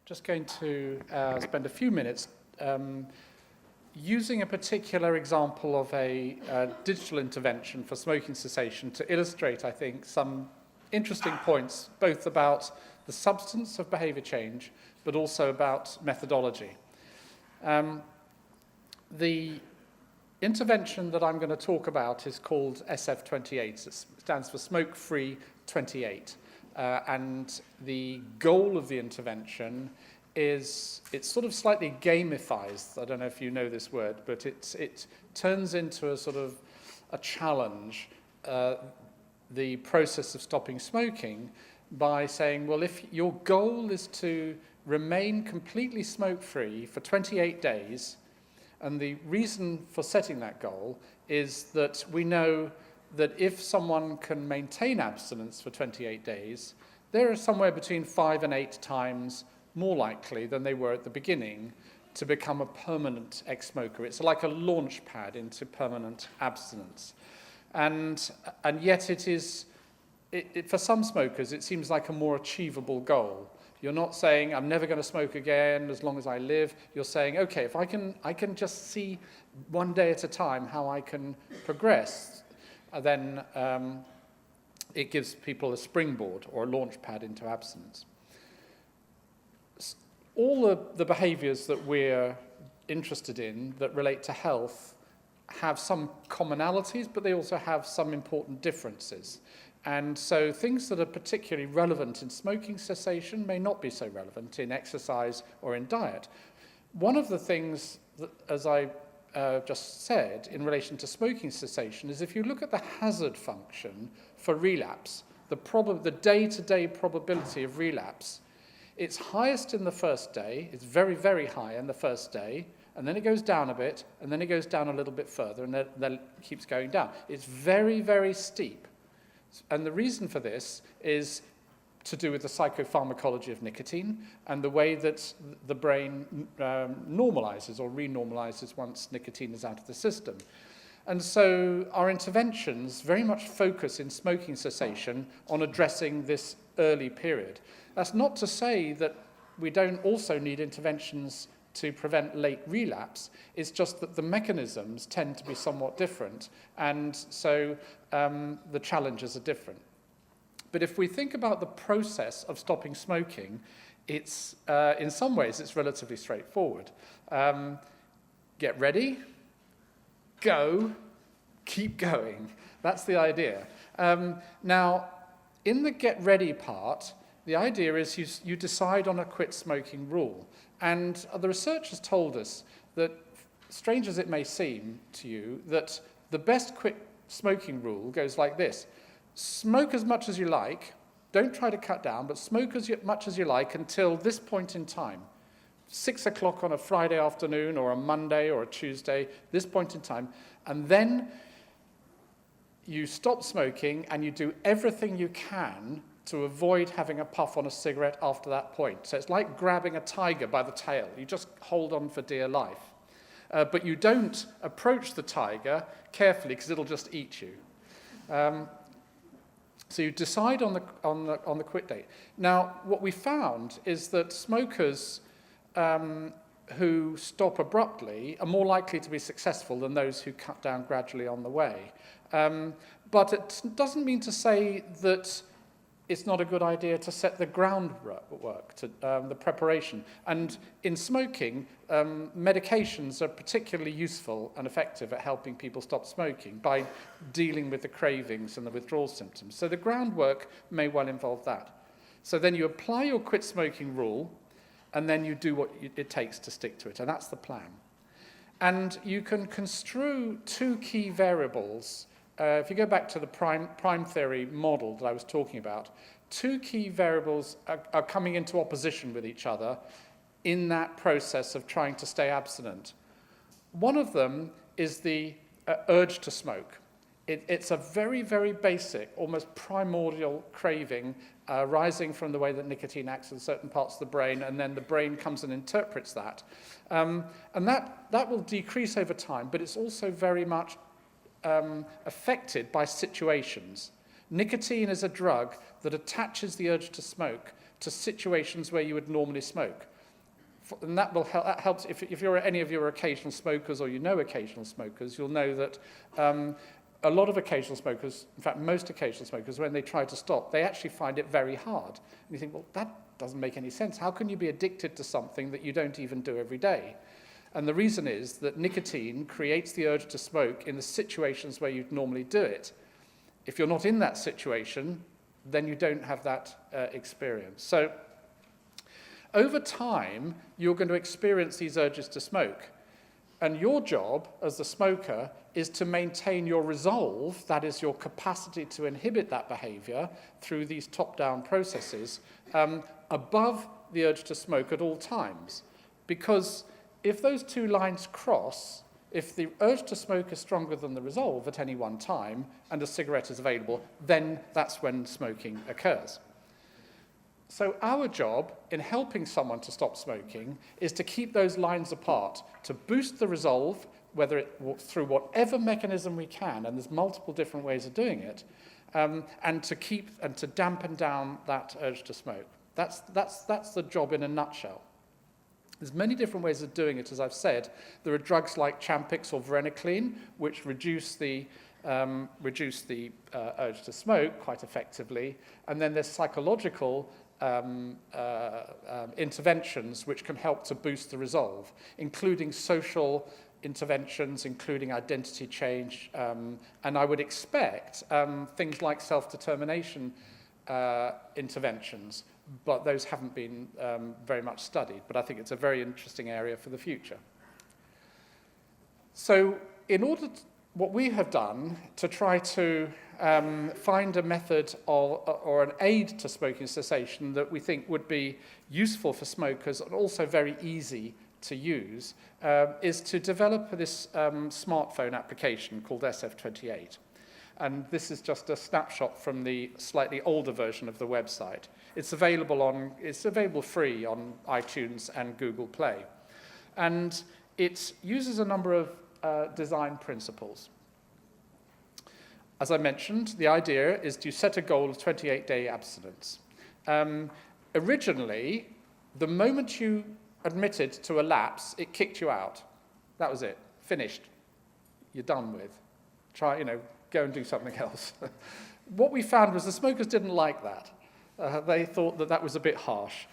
just going to spend a few minutes using a particular example of a digital intervention for smoking cessation to illustrate, I think, some interesting points, both about the substance of behavior change, but also about methodology. The intervention that I'm going to talk about is called SF28. It stands for Smoke Free 28. And the goal of the intervention is, it's sort of slightly gamifies. I don't know if you know this word, but it turns into a sort of a challenge, the process of stopping smoking, by saying, well, if your goal is to remain completely smoke-free for 28 days, and the reason for setting that goal is that we know that if someone can maintain abstinence for 28 days, they're somewhere between 5 and 8 times more likely than they were at the beginning to become a permanent ex-smoker. It's like a launch pad into permanent abstinence. And yet it is, for some smokers, it seems like a more achievable goal. You're not saying, I'm never going to smoke again as long as I live. You're saying, okay, if I can just see one day at a time how I can progress, then it gives people a springboard or a launch pad into abstinence. All of the behaviors that we're interested in that relate to health have some commonalities, but they also have some important differences. And so things that are particularly relevant in smoking cessation may not be so relevant in exercise or in diet. One of the things that, as I just said, in relation to smoking cessation, is if you look at the hazard function for relapse, the day-to-day probability of relapse, it's highest in the first day, it's very, very high in the first day, and then it goes down a bit, and then it goes down a little bit further, and then it keeps going down. It's very, very steep. And the reason for this is to do with the psychopharmacology of nicotine and the way that the brain normalizes or renormalizes once nicotine is out of the system. And so our interventions very much focus in smoking cessation on addressing this early period. That's not to say that we don't also need interventions to prevent late relapse. It's just that the mechanisms tend to be somewhat different, and so the challenges are different. But if we think about the process of stopping smoking, it's in some ways it's relatively straightforward. Get ready, go, keep going. That's the idea. Now, in the get ready part, the idea is you decide on a quit smoking rule. And the research has told us that, strange as it may seem to you, that the best quit smoking rule goes like this. Smoke as much as you like, don't try to cut down, but smoke as much as you like until this point in time. 6 o'clock on a Friday afternoon or a Monday or a Tuesday, this point in time. And then you stop smoking and you do everything you can to avoid having a puff on a cigarette after that point. So it's like grabbing a tiger by the tail. You just hold on for dear life. But you don't approach the tiger carefully because it'll just eat you. So you decide on the quit date. Now, what we found is that smokers who stop abruptly are more likely to be successful than those who cut down gradually on the way. But it doesn't mean to say that it's not a good idea to set the groundwork, to the preparation. And in smoking, medications are particularly useful and effective at helping people stop smoking by dealing with the cravings and the withdrawal symptoms. So the groundwork may well involve that. So then you apply your quit smoking rule, and then you do what it takes to stick to it, and that's the plan. And you can construe two key variables. If you go back to the prime theory model that I was talking about, two key variables are coming into opposition with each other in that process of trying to stay abstinent. One of them is the urge to smoke. It's a very, very basic, almost primordial craving rising from the way that nicotine acts in certain parts of the brain, and then the brain comes and interprets that. And that will decrease over time, but it's also very much affected by situations. Nicotine is a drug that attaches the urge to smoke to situations where you would normally smoke. And that helps if you're any of your occasional smokers or you know occasional smokers, you'll know that a lot of occasional smokers, in fact most occasional smokers, when they try to stop, they actually find it very hard. And you think, well, that doesn't make any sense. How can you be addicted to something that you don't even do every day? And the reason is that nicotine creates the urge to smoke in the situations where you'd normally do it. If you're not in that situation, then you don't have that experience. So over time, you're going to experience these urges to smoke. And your job as the smoker is to maintain your resolve, that is your capacity to inhibit that behavior through these top-down processes, above the urge to smoke at all times. Because if those two lines cross, if the urge to smoke is stronger than the resolve at any one time and a cigarette is available, then that's when smoking occurs. So our job in helping someone to stop smoking is to keep those lines apart, to boost the resolve, whether through whatever mechanism we can, and there's multiple different ways of doing it, and to dampen down that urge to smoke. That's the job in a nutshell. There's many different ways of doing it, as I've said. There are drugs like Champix or varenicline, which reduce the urge to smoke quite effectively, and then there's psychological interventions which can help to boost the resolve, including social interventions, including identity change, and I would expect things like self-determination interventions, but those haven't been very much studied, but I think it's a very interesting area for the future. So what we have done to try to find a method or an aid to smoking cessation that we think would be useful for smokers and also very easy to use is to develop this smartphone application called SF28. And this is just a snapshot from the slightly older version of the website. It's available free on iTunes and Google Play. And it uses a number of design principles. As I mentioned, the idea is to set a goal of 28-day abstinence. Originally, the moment you admitted to a lapse, it kicked you out. That was it. Finished. You're done with. Go and do something else. What we found was the smokers didn't like that. They thought that was a bit harsh.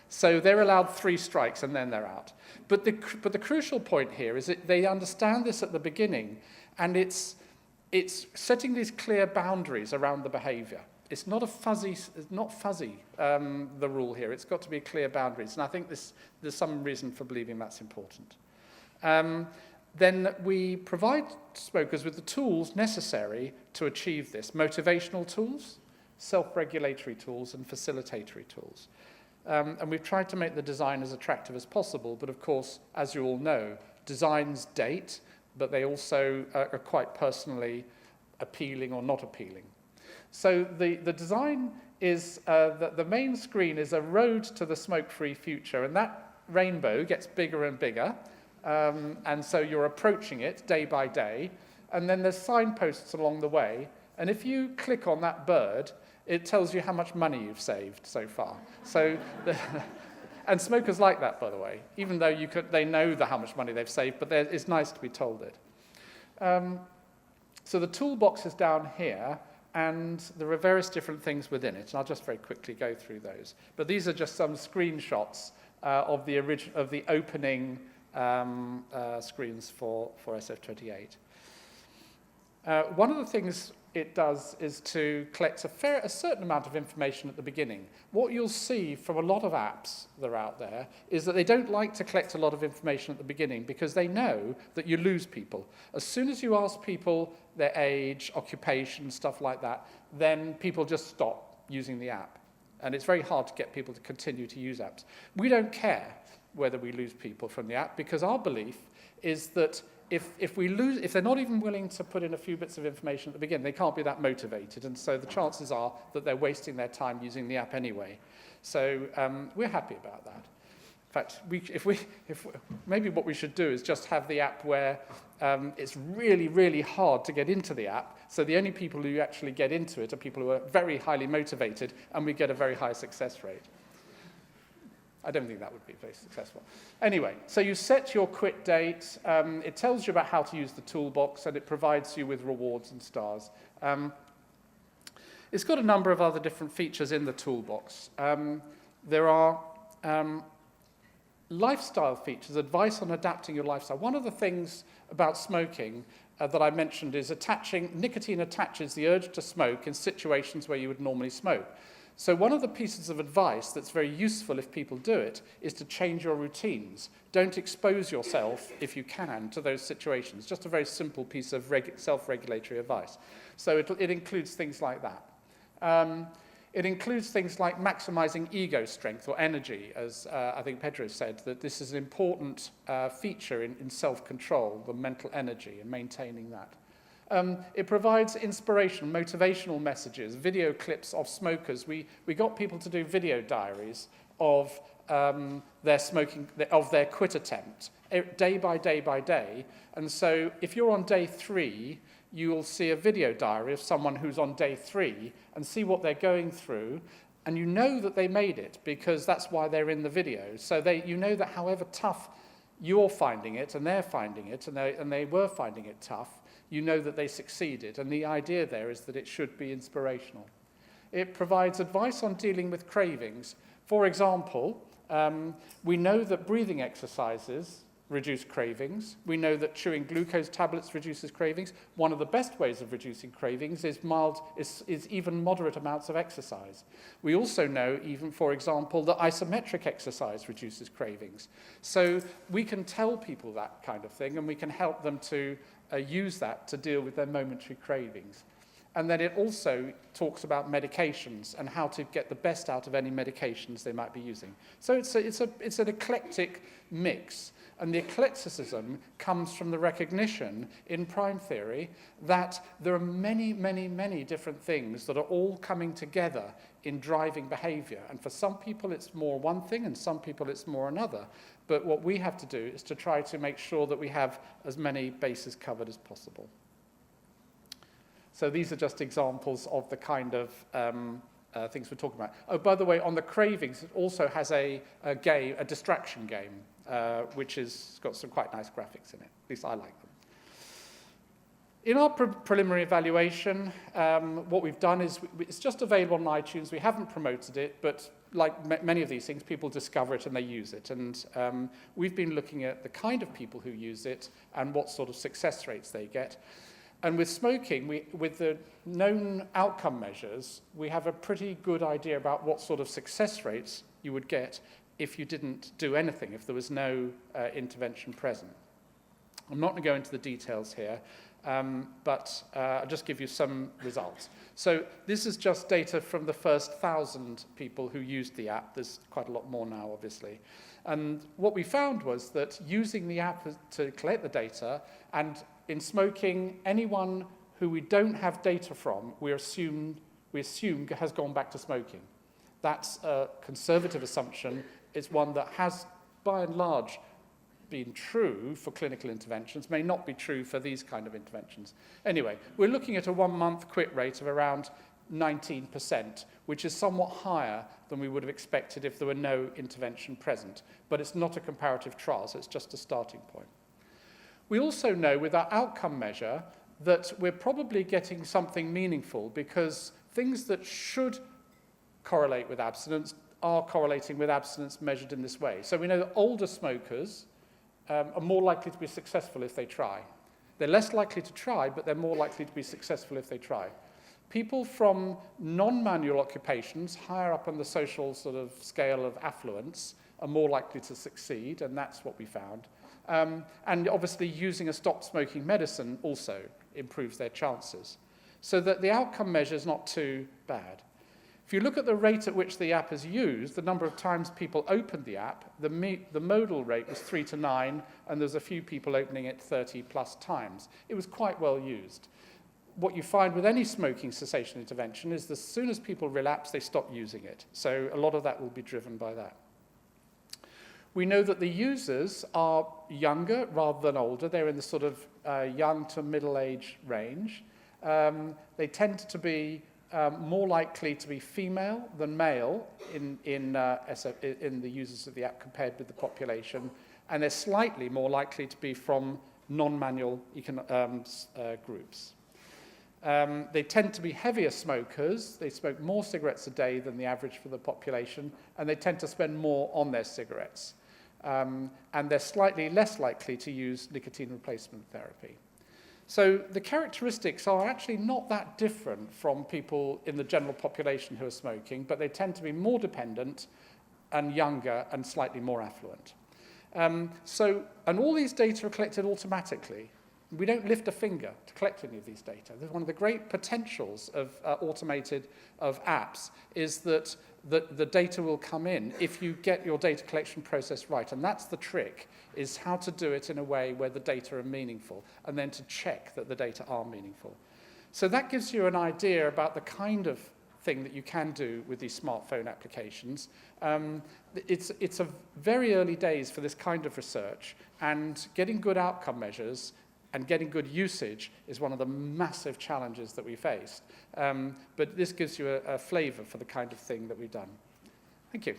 So they're allowed 3 strikes and then they're out. But the crucial point here is that they understand this at the beginning, and it's setting these clear boundaries around the behavior. It's not fuzzy, the rule here. It's got to be clear boundaries. And I think there's some reason for believing that's important. Then we provide smokers with the tools necessary to achieve this. Motivational tools, self-regulatory tools, and facilitatory tools. And we've tried to make the design as attractive as possible, but of course, as you all know, designs date, but they also are quite personally appealing or not appealing. So the design is, the main screen is a road to the smoke-free future, and that rainbow gets bigger and bigger, and so you're approaching it day by day, and then there's signposts along the way, and if you click on that bird, it tells you how much money you've saved so far. So, and smokers like that, by the way, even though they know how much money they've saved, but it's nice to be told it. So the toolbox is down here, and there are various different things within it, and I'll just very quickly go through those. But these are just some screenshots of the opening screens for SF28. One of the things it does is to collect a certain amount of information at the beginning. What you'll see from a lot of apps that are out there is that they don't like to collect a lot of information at the beginning because they know that you lose people. As soon as you ask people their age, occupation, stuff like that, then people just stop using the app. And it's very hard to get people to continue to use apps. We don't care whether we lose people from the app because our belief is that if they're not even willing to put in a few bits of information at the beginning, they can't be that motivated, and so the chances are that they're wasting their time using the app anyway. So we're happy about that. In fact, maybe what we should do is just have the app where it's really, really hard to get into the app, so the only people who actually get into it are people who are very highly motivated, and we get a very high success rate. I don't think that would be very successful. Anyway, so you set your quit date. It tells you about how to use the toolbox, and it provides you with rewards and stars. It's got a number of other different features in the toolbox. There are lifestyle features, advice on adapting your lifestyle. One of the things about smoking that I mentioned is nicotine attaches the urge to smoke in situations where you would normally smoke. So one of the pieces of advice that's very useful if people do it is to change your routines. Don't expose yourself, if you can, to those situations. Just a very simple piece of self-regulatory advice. So it includes things like that. It includes things like maximizing ego strength or energy, as I think Pedro said, that this is an important feature in self-control, the mental energy, and maintaining that. It provides inspiration, motivational messages, video clips of smokers. We got people to do video diaries of their smoking, of their quit attempt, day by day by day. And so if you're on day 3, you will see a video diary of someone who's on day 3 and see what they're going through. And you know that they made it because that's why they're in the video. So you know that however tough you're finding it and they're finding it, and they were finding it tough, you know that they succeeded. And the idea there is that it should be inspirational. It provides advice on dealing with cravings. For example, we know that breathing exercises reduce cravings. We know that chewing glucose tablets reduces cravings. One of the best ways of reducing cravings is even moderate amounts of exercise. We also know, even for example, that isometric exercise reduces cravings. So we can tell people that kind of thing, and we can help them to use that to deal with their momentary cravings. And then it also talks about medications and how to get the best out of any medications they might be using. So it's an eclectic mix. And the eclecticism comes from the recognition in prime theory that there are many, many, many different things that are all coming together in driving behavior. And for some people it's more one thing, and some people it's more another. But what we have to do is to try to make sure that we have as many bases covered as possible. So these are just examples of the kind of things we're talking about. Oh, by the way, on the cravings, it also has a distraction game, which has got some quite nice graphics in it. At least I like them. In our preliminary evaluation, what we've done is it's just available on iTunes. We haven't promoted it, but like many of these things, people discover it and they use it. And we've been looking at the kind of people who use it and what sort of success rates they get. And with smoking, with the known outcome measures, we have a pretty good idea about what sort of success rates you would get if you didn't do anything, if there was no intervention present. I'm not going to go into the details here, but I'll just give you some results. So this is just data from the first 1,000 people who used the app. There's quite a lot more now, obviously. And what we found was that using the app to collect the data, and in smoking, anyone who we don't have data from, we assume has gone back to smoking. That's a conservative assumption. It's one that has, by and large, been true for clinical interventions, may not be true for these kind of interventions. Anyway, we're looking at a 1-month quit rate of around 19%, which is somewhat higher than we would have expected if there were no intervention present. But it's not a comparative trial, so it's just a starting point. We also know with our outcome measure that we're probably getting something meaningful, because things that should correlate with abstinence are correlating with abstinence measured in this way. So we know that older smokers are more likely to be successful if they try. They're less likely to try, but they're more likely to be successful if they try. People from non-manual occupations, higher up on the social sort of scale of affluence, are more likely to succeed, and that's what we found. And obviously using a stop smoking medicine also improves their chances. So that the outcome measure is not too bad. If you look at the rate at which the app is used, the number of times people opened the app, the modal rate was 3 to 9, and there's a few people opening it 30 plus times. It was quite well used. What you find with any smoking cessation intervention is that as soon as people relapse, they stop using it. So a lot of that will be driven by that. We know that the users are younger rather than older. They're in the sort of young to middle age range. They tend to be more likely to be female than male in the users of the app compared with the population, and they're slightly more likely to be from non-manual groups. They tend to be heavier smokers. They smoke more cigarettes a day than the average for the population, and they tend to spend more on their cigarettes. And they're slightly less likely to use nicotine replacement therapy. So the characteristics are actually not that different from people in the general population who are smoking, but they tend to be more dependent and younger and slightly more affluent. And all these data are collected automatically. We don't lift a finger to collect any of these data. One of the great potentials of apps is that the data will come in if you get your data collection process right. And that's the trick, is how to do it in a way where the data are meaningful, and then to check that the data are meaningful. So that gives you an idea about the kind of thing that you can do with these smartphone applications. It's a very early days for this kind of research, and getting good outcome measures and getting good usage is one of the massive challenges that we faced. But this gives you a flavour for the kind of thing that we've done. Thank you.